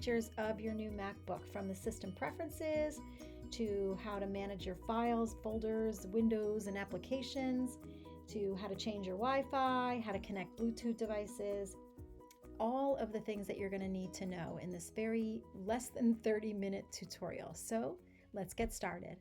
features of your new MacBook, from the system preferences to how to manage your files, folders, windows, and applications, to how to change your Wi-Fi, how to connect Bluetooth devices, all of the things that you're going to need to know in this very less than 30-minute tutorial. So let's get started.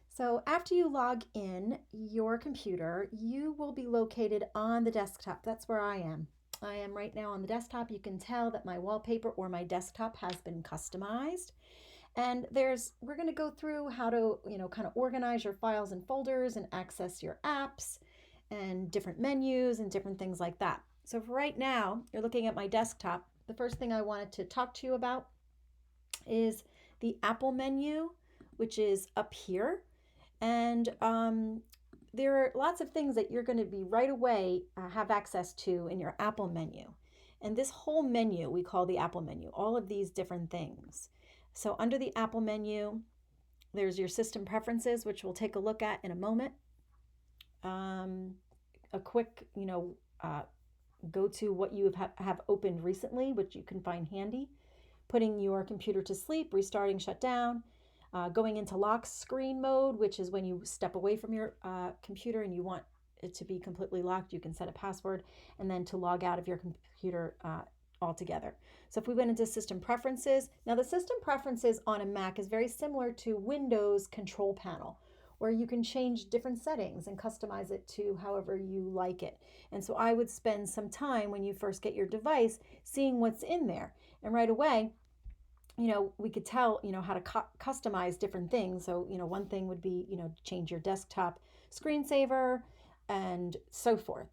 So after you log in your computer, you will be located on the desktop. That's where I am. I am right now on the desktop. You can tell that my wallpaper or my desktop has been customized. And we're going to go through how to, kind of organize your files and folders and access your apps and different menus and different things like that. So for right now, you're looking at my desktop. The first thing I wanted to talk to you about is the Apple menu, which is up here. And there are lots of things that you're going to be right away have access to in your Apple menu. And this whole menu we call the Apple menu, all of these different things. So under the Apple menu, there's your system preferences, which we'll take a look at in a moment. A quick, go to what you have opened recently, which you can find handy. Putting your computer to sleep, restarting, shut down. Going into lock screen mode, which is when you step away from your computer and you want it to be completely locked, you can set a password, and then to log out of your computer altogether. So if we went into system preferences, now the system preferences on a Mac is very similar to Windows control panel, where you can change different settings and customize it to however you like it. And so I would spend some time when you first get your device seeing what's in there. And right away, we could tell, how to customize different things. So, one thing would be, change your desktop screensaver and so forth.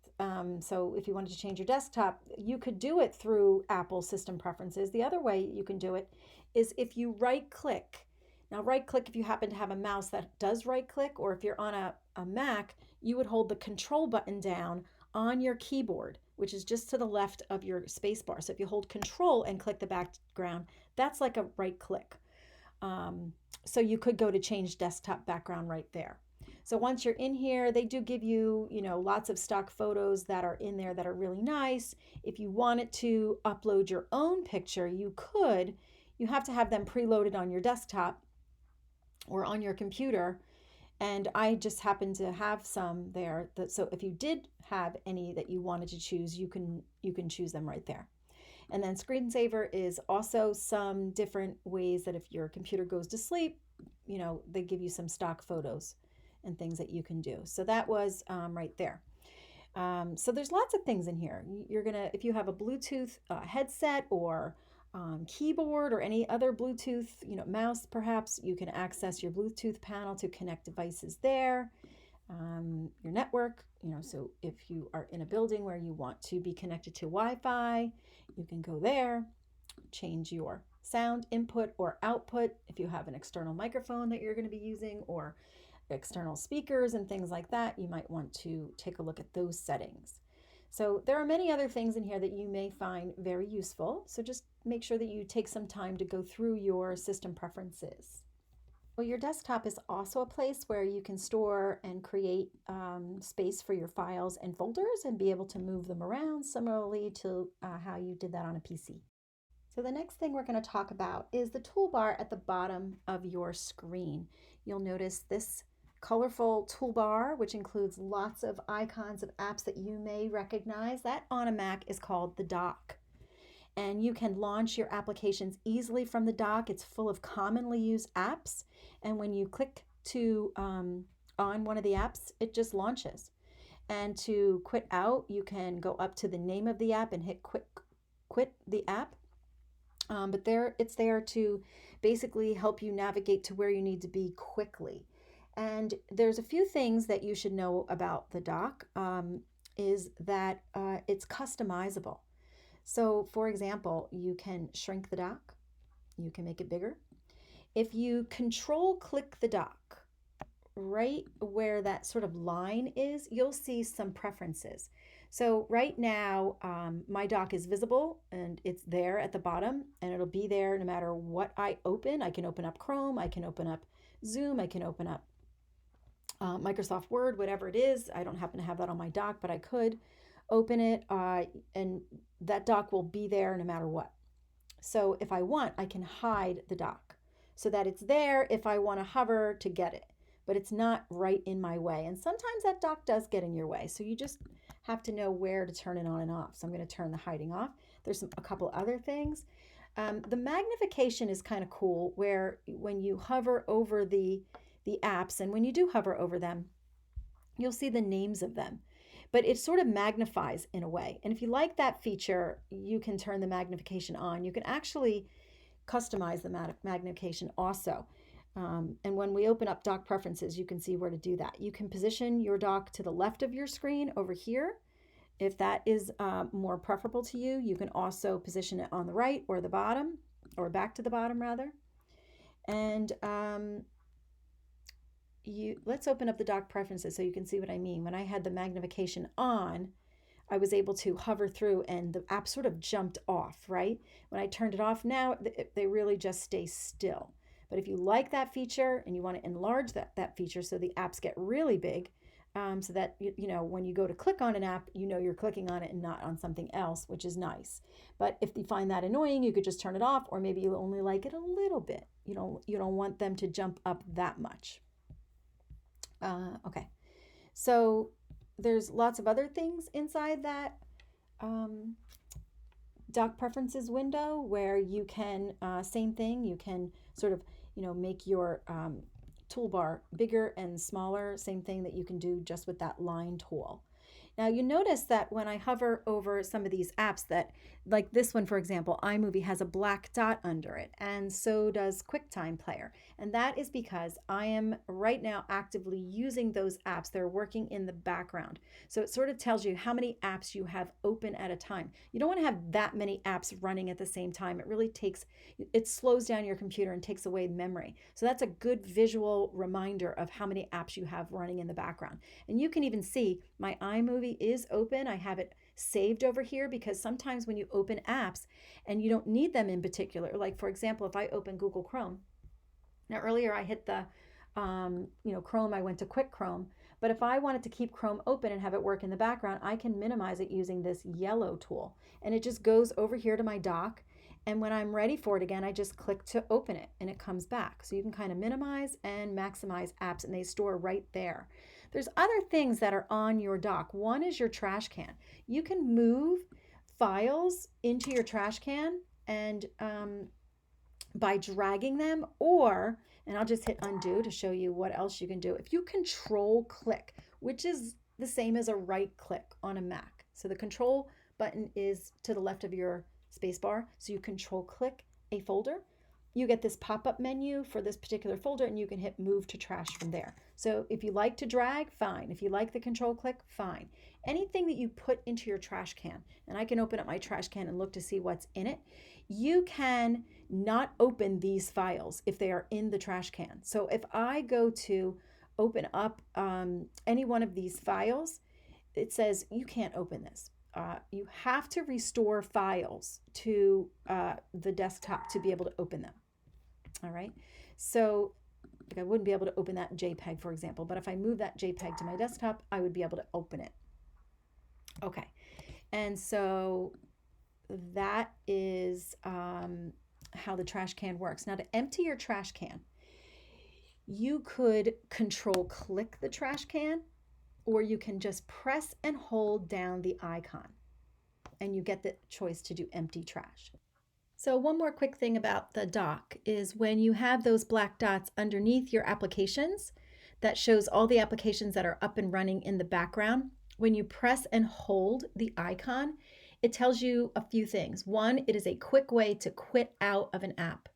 So if you wanted to change your desktop, you could do it through Apple system preferences. The other way you can do it is if you right click. Now, right click, if you happen to have a mouse that does right click, or if you're on a Mac, you would hold the control button down on your keyboard, which is just to the left of your space bar. So if you hold control and click the background, that's like a right click. So you could go to change desktop background right there. So once you're in here, they do give you, lots of stock photos that are in there that are really nice. If you wanted to upload your own picture, you could. You have to have them preloaded on your desktop or on your computer. And I just happen to have some there. So if you did have any that you wanted to choose, you can choose them right there. And then screensaver is also some different ways that if your computer goes to sleep, they give you some stock photos and things that you can do. So that was right there. So there's lots of things in here. If you have a Bluetooth headset or keyboard or any other Bluetooth, mouse perhaps, you can access your Bluetooth panel to connect devices there. Your network, so if you are in a building where you want to be connected to Wi-Fi, you can go there, change your sound input or output if you have an external microphone that you're going to be using, or external speakers and things like that. You might want to take a look at those settings. So there are many other things in here that you may find very useful. So just make sure that you take some time to go through your system preferences. Well, your desktop is also a place where you can store and create space for your files and folders and be able to move them around, similarly to how you did that on a PC. So the next thing we're going to talk about is the toolbar at the bottom of your screen. You'll notice this colorful toolbar, which includes lots of icons of apps that you may recognize. That on a Mac is called the dock. And you can launch your applications easily from the dock. It's full of commonly used apps. And when you click to on one of the apps, it just launches. And to quit out, you can go up to the name of the app and hit quit the app. But it's there to basically help you navigate to where you need to be quickly. And there's a few things that you should know about the dock, is that it's customizable. So for example, you can shrink the dock, you can make it bigger. If you control click the dock, right where that sort of line is, you'll see some preferences. So right now, my dock is visible and it's there at the bottom, and it'll be there no matter what I open. I can open up Chrome, I can open up Zoom, I can open up Microsoft Word, whatever it is. I don't happen to have that on my dock, but I could open it, and that dock will be there no matter what. So if I want, I can hide the dock so that it's there if I want to hover to get it, but it's not right in my way. And sometimes that dock does get in your way. So you just have to know where to turn it on and off. So I'm going to turn the hiding off. There's a couple other things. The magnification is kind of cool, where when you hover over the apps, and when you do hover over them, you'll see the names of them, but it sort of magnifies in a way. And if you like that feature, you can turn the magnification on. You can actually customize the magnification also. And when we open up dock preferences, you can see where to do that. You can position your dock to the left of your screen over here. If that is more preferable to you, you can also position it on the right or the bottom, or back to the bottom rather. And let's open up the dock preferences so you can see what I mean. When I had the magnification on, I was able to hover through and the app sort of jumped off, right? When I turned it off now, they really just stay still. But if you like that feature and you want to enlarge that feature so the apps get really big, so that, when you go to click on an app, you're clicking on it and not on something else, which is nice. But if you find that annoying, you could just turn it off, or maybe you only like it a little bit. You don't want them to jump up that much. Okay, so there's lots of other things inside that dock preferences window where you can, same thing, you can sort of, make your toolbar bigger and smaller, same thing that you can do just with that line tool. Now you notice that when I hover over some of these apps, that like this one, for example, iMovie has a black dot under it, and so does QuickTime Player. And that is because I am right now actively using those apps. They're working in the background. So it sort of tells you how many apps you have open at a time. You don't want to have that many apps running at the same time. It slows down your computer and takes away memory. So that's a good visual reminder of how many apps you have running in the background. And you can even see my iMovie is open. I have it saved over here because sometimes when you open apps and you don't need them in particular, like for example, if I open Google Chrome, now earlier I hit the Chrome, I went to Quick Chrome, but if I wanted to keep Chrome open and have it work in the background, I can minimize it using this yellow tool, and it just goes over here to my dock. And when I'm ready for it again, I just click to open it and it comes back. So you can kind of minimize and maximize apps, and they store right there. There's other things that are on your dock. One is your trash can. You can move files into your trash can and by dragging them, and I'll just hit undo to show you what else you can do. If you control click, which is the same as a right click on a Mac. So the control button is to the left of your spacebar. So you control click a folder. You get this pop-up menu for this particular folder, and you can hit move to trash from there. So if you like to drag, fine. If you like the control click, fine. Anything that you put into your trash can, and I can open up my trash can and look to see what's in it, you can not open these files if they are in the trash can. So if I go to open up any one of these files, it says you can't open this. You have to restore files to the desktop to be able to open them. All right, so I wouldn't be able to open that JPEG, for example, but if I move that JPEG to my desktop, I would be able to open it. Okay, and so that is how the trash can works. Now, to empty your trash can, you could control click the trash can, or you can just press and hold down the icon, and you get the choice to do empty trash. So one more quick thing about the dock is when you have those black dots underneath your applications, that shows all the applications that are up and running in the background. When you press and hold the icon, it tells you a few things. One, it is a quick way to quit out of an app.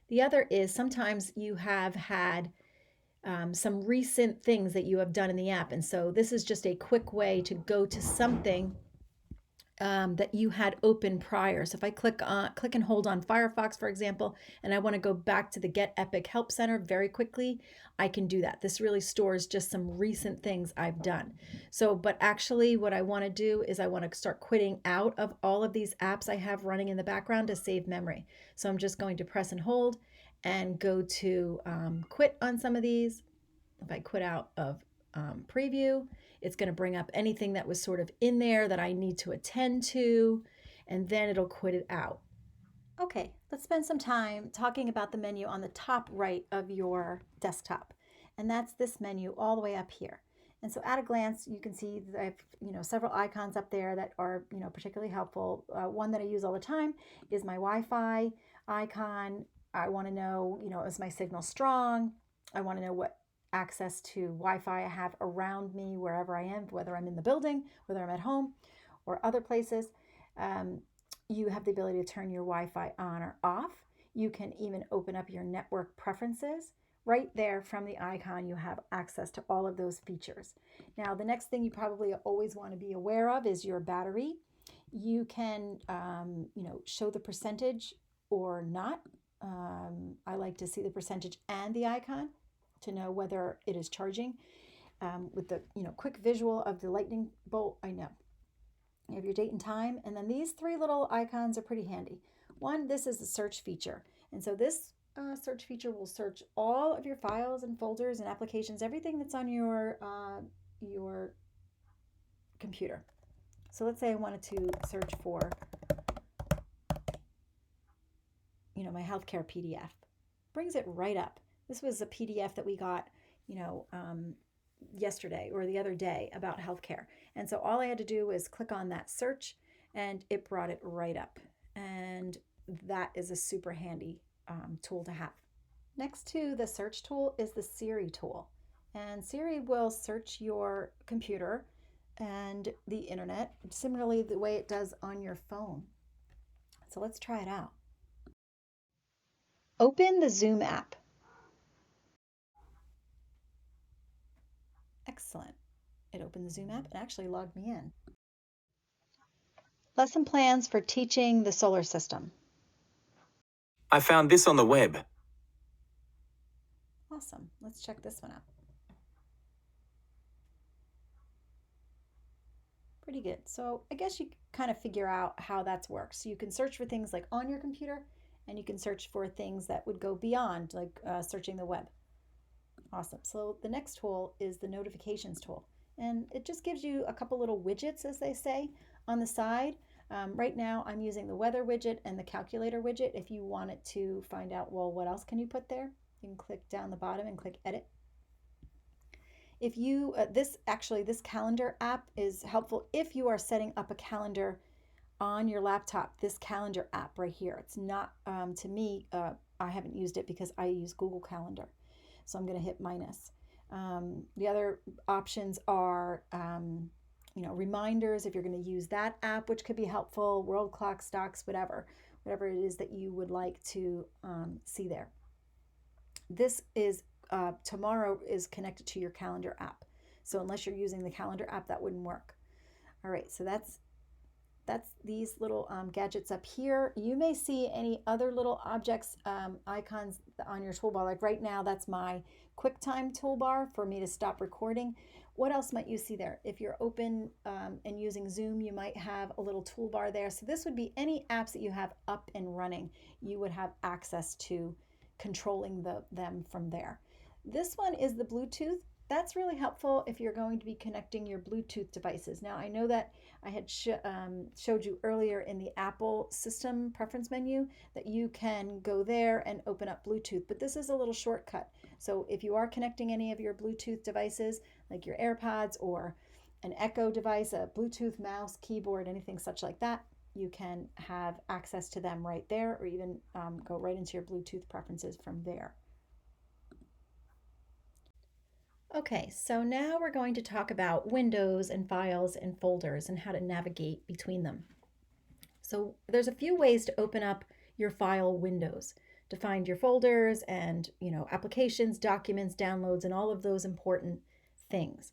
The other is sometimes you have had some recent things that you have done in the app. And so this is just a quick way to go to something that you had open prior. So if I click and hold on Firefox, for example, and I want to go back to the Get Epic Help Center very quickly, I can do that. This really stores just some recent things I've done. So, but actually what I want to do is I want to start quitting out of all of these apps I have running in the background to save memory. So I'm just going to press and hold and go to quit on some of these. If I quit out of preview, it's going to bring up anything that was sort of in there that I need to attend to, and then it'll quit it out. Okay, let's spend some time talking about the menu on the top right of your desktop. And that's this menu all the way up here. And so at a glance, you can see that I have, several icons up there that are, particularly helpful. One that I use all the time is my Wi-Fi icon. I want to know, is my signal strong? I want to know what access to Wi-Fi I have around me, wherever I am, whether I'm in the building, whether I'm at home or other places. Um, you have the ability to turn your Wi-Fi on or off. You can even open up your network preferences. Right there from the icon, you have access to all of those features. Now, the next thing you probably always want to be aware of is your battery. You can, show the percentage or not. I like to see the percentage and the icon to know whether it is charging. With the, quick visual of the lightning bolt, I know. You have your date and time, and then these three little icons are pretty handy. One, this is the search feature. And so this search feature will search all of your files and folders and applications, everything that's on your computer. So let's say I wanted to search for, my healthcare PDF. Brings it right up. This was a PDF that we got, yesterday or the other day about healthcare. And so all I had to do was click on that search and it brought it right up. And that is a super handy tool to have. Next to the search tool is the Siri tool. And Siri will search your computer and the internet similarly the way it does on your phone. So let's try it out. Open the Zoom app. Excellent. It opened the Zoom app and actually logged me in. Lesson plans for teaching the solar system. I found this on the web. Awesome. Let's check this one out. Pretty good. So I guess you kind of figure out how that works. So you can search for things like on your computer, and you can search for things that would go beyond, like searching the web. Awesome. So the next tool is the notifications tool. And it just gives you a couple little widgets, as they say, on the side. Right now, I'm using the weather widget and the calculator widget. If you wanted to find out, well, what else can you put there? You can click down the bottom and click edit. If you, this calendar app is helpful if you are setting up a calendar on your laptop. This calendar app right here, it's not, to me, I haven't used it because I use Google Calendar. So I'm going to hit minus. The other options are, reminders if you're going to use that app, which could be helpful, world clock, stocks, whatever it is that you would like to see there. This is tomorrow is connected to your calendar app. So unless you're using the calendar app, that wouldn't work. All right, so that's these little gadgets up here. You may see any other little objects, icons on your toolbar. Like right now, that's my QuickTime toolbar for me to stop recording. What else might you see there? If you're open and using Zoom, you might have a little toolbar there. So this would be any apps that you have up and running. You would have access to controlling them from there. This one is the Bluetooth. That's really helpful if you're going to be connecting your Bluetooth devices. Now, I know that I had showed you earlier in the Apple system preference menu that you can go there and open up Bluetooth, but this is a little shortcut. So if you are connecting any of your Bluetooth devices, like your AirPods or an Echo device, a Bluetooth mouse, keyboard, anything such like that, you can have access to them right there, or even go right into your Bluetooth preferences from there. Okay, so now we're going to talk about windows and files and folders and how to navigate between them. So there's a few ways to open up your file windows to find your folders and, applications, documents, downloads, and all of those important things.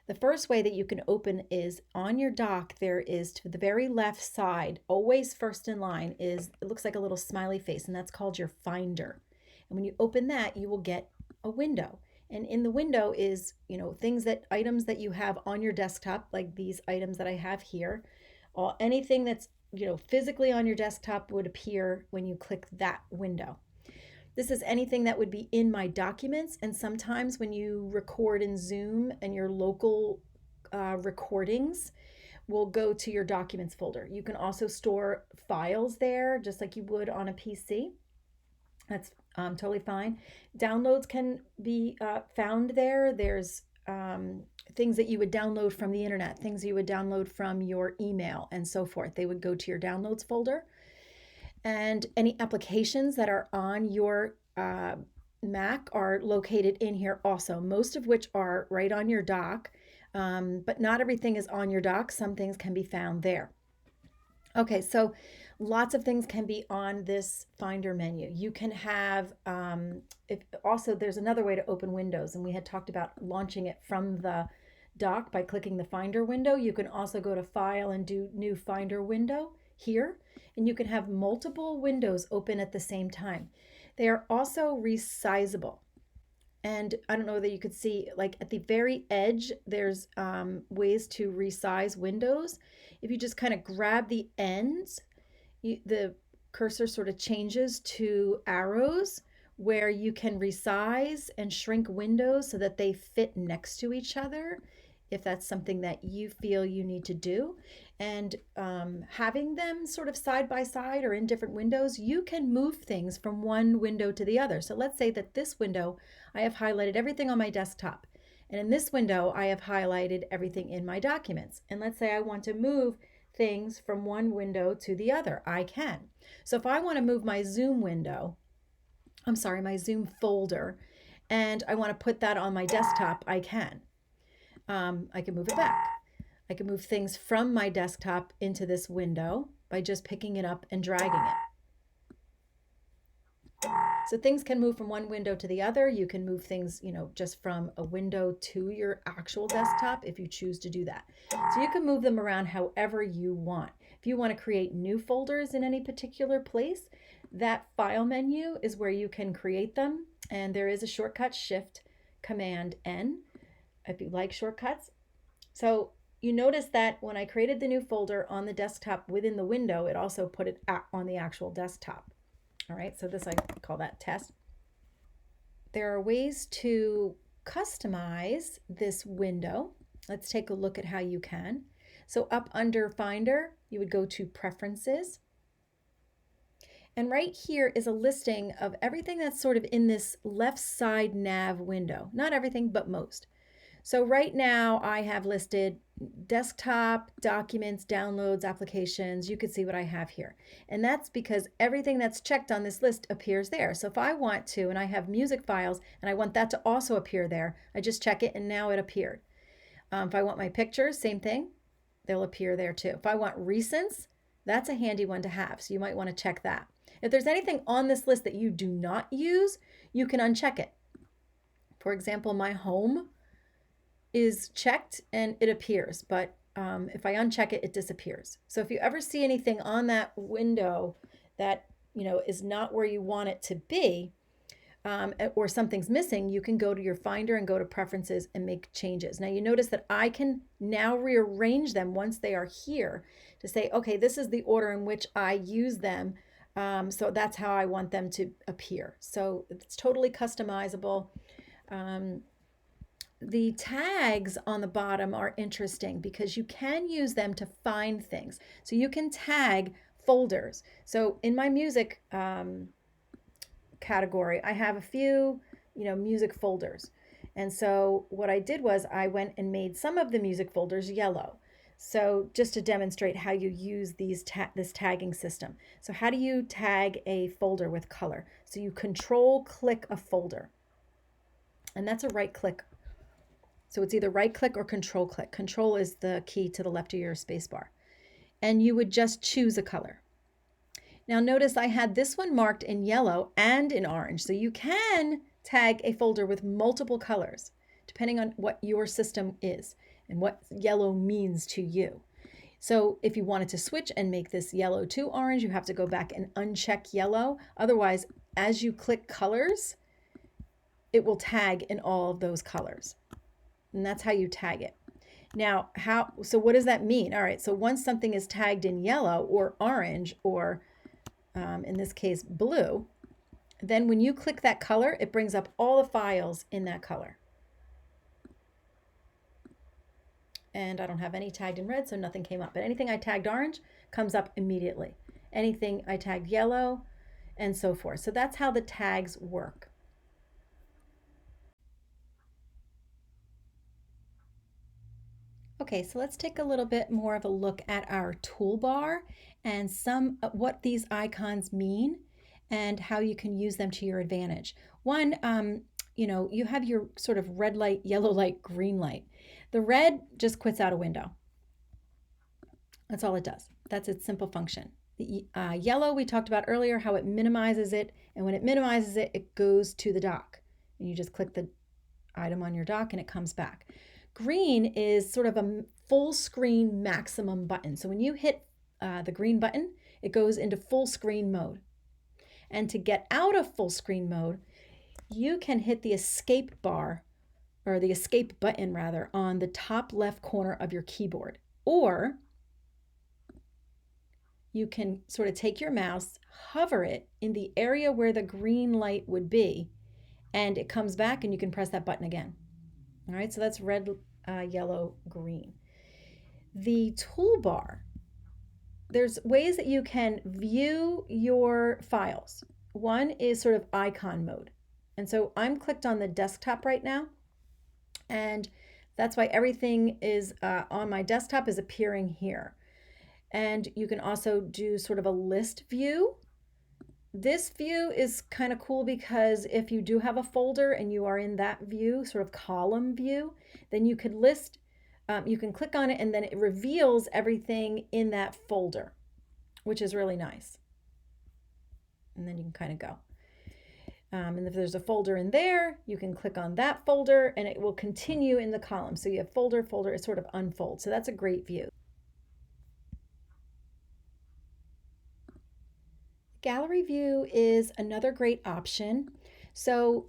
The first way that you can open is on your dock. There is to the very left side, always first in line, it looks like a little smiley face, and that's called your Finder. And when you open that, you will get a window. And in the window is, items that you have on your desktop, like these items that I have here. Anything that's, physically on your desktop would appear when you click that window. This is anything that would be in my documents. And sometimes when you record in Zoom and your local recordings, will go to your documents folder. You can also store files there just like you would on a PC. That's totally fine. Downloads can be found there. There's things that you would download from the internet, things you would download from your email, and so forth. They would go to your downloads folder. And any applications that are on your Mac are located in here also, most of which are right on your dock, but not everything is on your dock. Some things can be found there. Okay, so lots of things can be on this Finder menu. You can have, also there's another way to open Windows, and we had talked about launching it from the dock by clicking the Finder window. You can also go to File and do New Finder Window here, and you can have multiple windows open at the same time. They are also resizable. And I don't know that you could see, like at the very edge, there's ways to resize windows. If you just kind of grab the ends, the cursor sort of changes to arrows where you can resize and shrink windows so that they fit next to each other, if that's something that you feel you need to do. And having them sort of side by side or in different windows, you can move things from one window to the other. So let's say that this window, I have highlighted everything on my desktop. And in this window, I have highlighted everything in my documents. And let's say I want to move things from one window to the other. I can. So if I want to move my Zoom window, my Zoom folder, and I want to put that on my desktop, I can. I can move it back. I can move things from my desktop into this window by just picking it up and dragging it. So things can move from one window to the other. You can move things, just from a window to your actual desktop if you choose to do that. So you can move them around however you want. If you want to create new folders in any particular place, that file menu is where you can create them. And there is a shortcut, Shift Command N, if you like shortcuts. So you notice that when I created the new folder on the desktop within the window, it also put it on the actual desktop. All right, so this, I call that test. There are ways to customize this window. Let's take a look at how you can. So up under Finder, you would go to Preferences. And right here is a listing of everything that's sort of in this left side nav window. Not everything, but most. So right now I have listed desktop, documents, downloads, applications. You can see what I have here. And that's because everything that's checked on this list appears there. So if I want to, and I have music files, and I want that to also appear there, I just check it and now it appeared. If I want my pictures, same thing, they'll appear there too. If I want recents, that's a handy one to have. So you might want to check that. If there's anything on this list that you do not use, you can uncheck it. For example, my home is checked and it appears, but if I uncheck it, it disappears. So if you ever see anything on that window that is not where you want it to be, or something's missing, you can go to your Finder and go to Preferences and make changes. Now you notice that I can now rearrange them once they are here to say, okay, this is the order in which I use them. So that's how I want them to appear. So it's totally customizable. The tags on the bottom are interesting because you can use them to find things. So you can tag folders. So in my music category, I have a few, music folders. And so what I did was I went and made some of the music folders yellow. So just to demonstrate how you use this tagging system. So how do you tag a folder with color? So you control click a folder. And that's a right click. So it's either right click or control click. Control is the key to the left of your space bar. And you would just choose a color. Now notice I had this one marked in yellow and in orange. So you can tag a folder with multiple colors, depending on what your system is and what yellow means to you. So if you wanted to switch and make this yellow to orange, you have to go back and uncheck yellow. Otherwise, as you click colors, it will tag in all of those colors. And that's how you tag it. Now, so what does that mean? All right, so once something is tagged in yellow or orange or in this case blue, then when you click that color, it brings up all the files in that color. and I don't have any tagged in red, so nothing came up. But anything I tagged orange comes up immediately. Anything I tagged yellow, and so forth. So that's how the tags work. Okay, so let's take a little bit more of a look at our toolbar and some what these icons mean and how you can use them to your advantage. One, you have your sort of red light, yellow light, green light. The red just quits out a window. That's all it does. That's its simple function. The yellow we talked about earlier, how it minimizes it, and when it minimizes it, it goes to the dock. And you just click the item on your dock and it comes back. Green is sort of a full screen maximum button. So when you hit the green button, it goes into full screen mode. And to get out of full screen mode, you can hit the escape bar, or the escape button rather, on the top left corner of your keyboard. Or you can sort of take your mouse, hover it in the area where the green light would be, and it comes back and you can press that button again. All right, so that's red, yellow, green. The toolbar, there's ways that you can view your files. One is sort of icon mode. And so I'm clicked on the desktop right now, and that's why everything is on my desktop is appearing here. And you can also do sort of a list view. This view is kind of cool because if you do have a folder and you are in that view, sort of column view, then you could list, you can click on it and then it reveals everything in that folder, which is really nice. And then you can kind of go. And if there's a folder in there, you can click on that folder and it will continue in the column. So you have folder, folder, it sort of unfolds. So that's a great view. Gallery view is another great option. So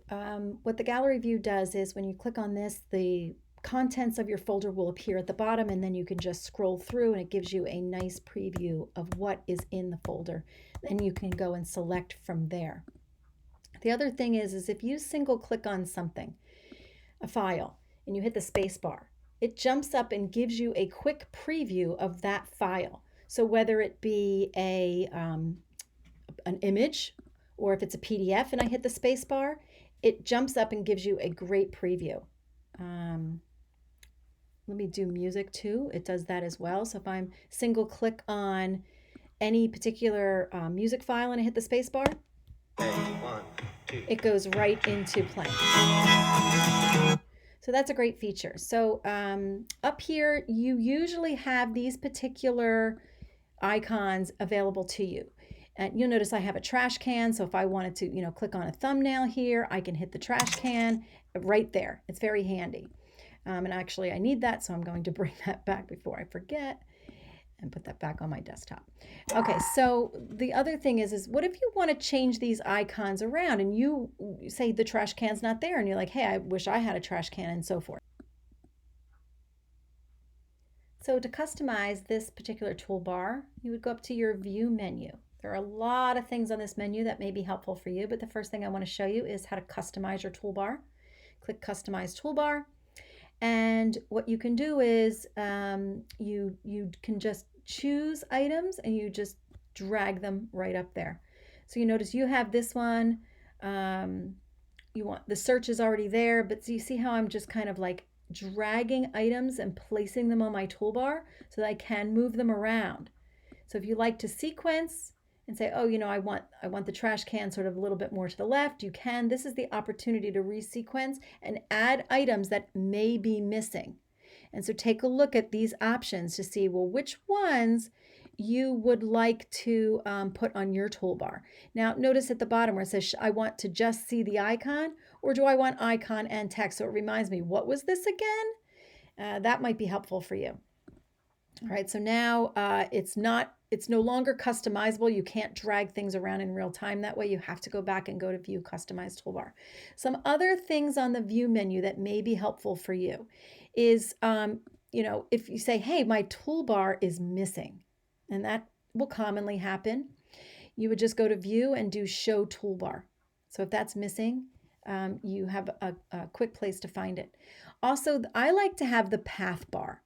what the gallery view does is when you click on this, the contents of your folder will appear at the bottom, and then you can just scroll through and it gives you a nice preview of what is in the folder. Then you can go and select from there. The other thing is if you single click on something, a file, and you hit the space bar, it jumps up and gives you a quick preview of that file. So whether it be an image, or if it's a PDF and I hit the space bar, it jumps up and gives you a great preview. Let me do music too. It does that as well. So if I'm single click on any particular music file and I hit the space bar, it goes right into playing. So that's a great feature. So up here, you usually have these particular icons available to you. And you'll notice I have a trash can. So if I wanted to, click on a thumbnail here, I can hit the trash can right there. It's very handy. And actually I need that, so I'm going to bring that back before I forget and put that back on my desktop. Okay, so the other thing is what if you want to change these icons around and you say the trash can's not there and you're like, hey, I wish I had a trash can, and so forth. So to customize this particular toolbar, you would go up to your view menu. There are a lot of things on this menu that may be helpful for you, but the first thing I want to show you is how to customize your toolbar. Click Customize Toolbar, and what you can do is you can just choose items and you just drag them right up there. So you notice you have this one, you want the search is already there, but so you see how I'm just kind of like dragging items and placing them on my toolbar so that I can move them around. So if you like to sequence and say, oh, I want the trash can sort of a little bit more to the left, you can. This is the opportunity to resequence and add items that may be missing. And so take a look at these options to see, well, which ones you would like to put on your toolbar. Now, notice at the bottom where it says, I want to just see the icon, or do I want icon and text? So it reminds me, what was this again? That might be helpful for you. All right, so now it's no longer customizable. You can't drag things around in real time that way. You have to go back and go to View Customize Toolbar. Some other things on the View menu that may be helpful for you is, if you say, hey, my toolbar is missing, and that will commonly happen, you would just go to View and do Show Toolbar. So if that's missing, you have a quick place to find it. Also, I like to have the path bar.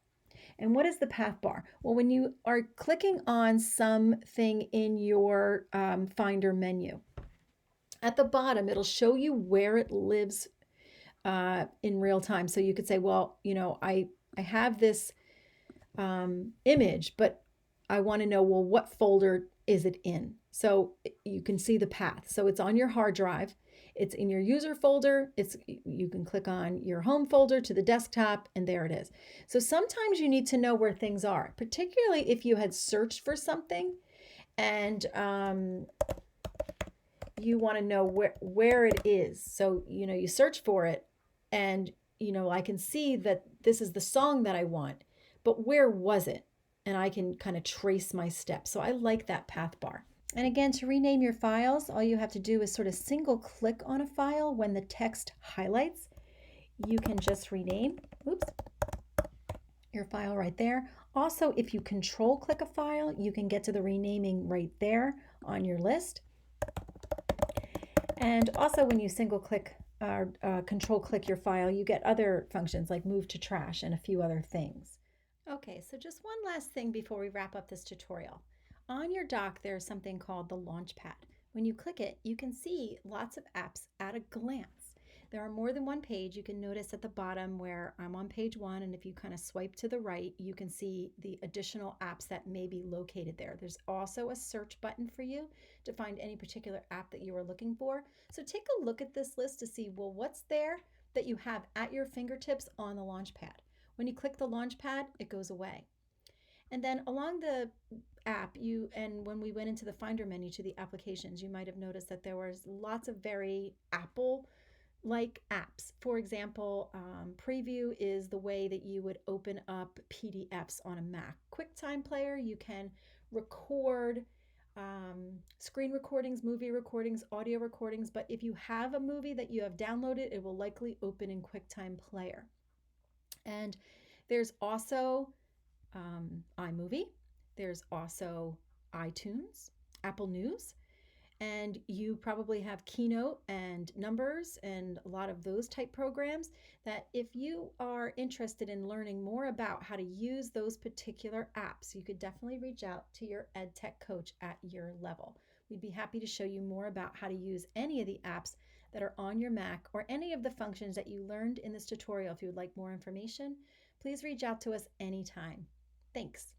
And what is the path bar? Well, when you are clicking on something in your Finder menu, at the bottom, it'll show you where it lives in real time. So you could say, well, I have this image, but I want to know, well, what folder is it in? So you can see the path. So it's on your hard drive. It's in your user folder. You can click on your home folder to the desktop, and there it is. So sometimes you need to know where things are, particularly if you had searched for something and you want to know where it is. So you search for it, and I can see that this is the song that I want, but where was it? And I can kind of trace my steps. So I like that path bar. And again, to rename your files, all you have to do is sort of single click on a file. When the text highlights, you can just rename, your file right there. Also, if you control click a file, you can get to the renaming right there on your list. And also when you single click or control click your file, you get other functions like move to trash and a few other things. Okay, so just one last thing before we wrap up this tutorial. On your dock, there's something called the Launchpad. When you click it, you can see lots of apps at a glance. There are more than one page. You can notice at the bottom where I'm on page 1, and if you kind of swipe to the right, you can see the additional apps that may be located there. There's also a search button for you to find any particular app that you are looking for. So take a look at this list to see, well, what's there that you have at your fingertips on the Launchpad. When you click the Launchpad, it goes away. And then along the app, and when we went into the Finder menu to the applications, you might have noticed that there was lots of very Apple-like apps. For example, Preview is the way that you would open up PDFs on a Mac. QuickTime Player, you can record screen recordings, movie recordings, audio recordings, but if you have a movie that you have downloaded, it will likely open in QuickTime Player. And there's also iMovie. There's also iTunes, Apple News, and you probably have Keynote and Numbers and a lot of those type programs that if you are interested in learning more about how to use those particular apps, you could definitely reach out to your EdTech coach at your level. We'd be happy to show you more about how to use any of the apps that are on your Mac or any of the functions that you learned in this tutorial. If you would like more information, please reach out to us anytime. Thanks.